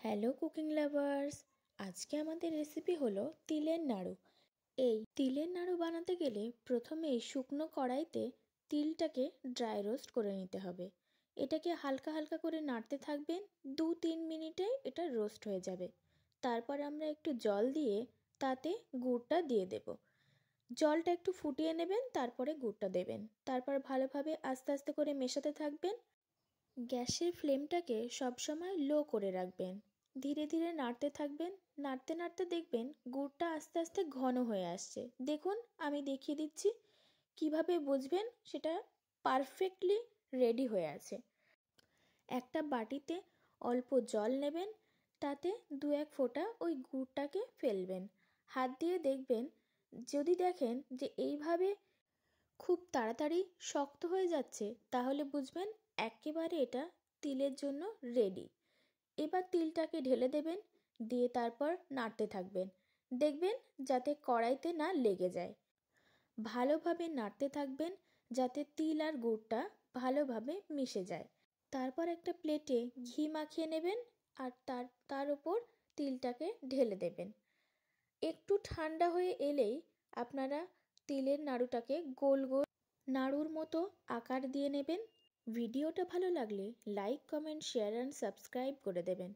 Hello cooking lovers, আজকে আমাদের recipe হলো তিলের নাড়ু। এই তিলের নাড়ু বানাতে গেলে প্রথমেই শুকনো কড়াইতে তিলটাকে ড্রাই রোস্ট করে নিতে হবে। এটাকে হালকা হালকা করে নাড়তে থাকবেন, 2-3 মিনিটে এটা রোস্ট হয়ে যাবে। তারপর আমরা একটু জল দিয়ে তাতে গুড়টা দিয়ে দেব। জলটা একটু ফুটিয়ে নেবেন, তারপরে গুড়টা দেবেন। তারপর ভালোভাবে আস্তে আস্তে করে মেশাতে থাকবেন। গ্যাসের ফ্লেমটাকে সবসময় লো করে রাখবেন। ধীরে ধীরে নাড়তে থাকবেন। নাড়তে নাড়তে দেখবেন গুড়টা আস্তে আস্তে ঘন হয়ে আসছে। দেখুন, আমি দেখিয়ে দিচ্ছি কিভাবে বুঝবেন সেটা পারফেক্টলি রেডি হয়ে আছে। একটা বাটিতে অল্প জল নেবেন, তাতে 2-1 ফোঁটা ওই গুড়টাকে ফেলবেন। হাত দিয়ে দেখবেন, যদি দেখেন যে এইভাবে খুব তাড়াতাড়ি শক্ত হয়ে যাচ্ছে, তাহলে বুঝবেন একেবারে এটা তিলের জন্য রেডি। এবার তিলটাকে ঢেলে দেবেন, দিয়ে তারপর নাড়তে থাকবেন। দেখবেন যাতে কড়াইতে না লেগে যায়। ভালোভাবে নাড়তে থাকবেন যাতে তিল আর গুড়টা ভালোভাবে মিশে যায়। তারপর একটা প্লেটে ঘি মাখিয়ে নেবেন আর তার উপর তিলটাকে ঢেলে দেবেন। একটু ঠান্ডা হয়ে এলেই আপনারা তিলের নাড়ুটাকে গোল গোল নাড়ুর মতো আকার দিয়ে নেবেন। ভিডিওটা ভালো লাগলে like, comment, share and subscribe করে দেবেন।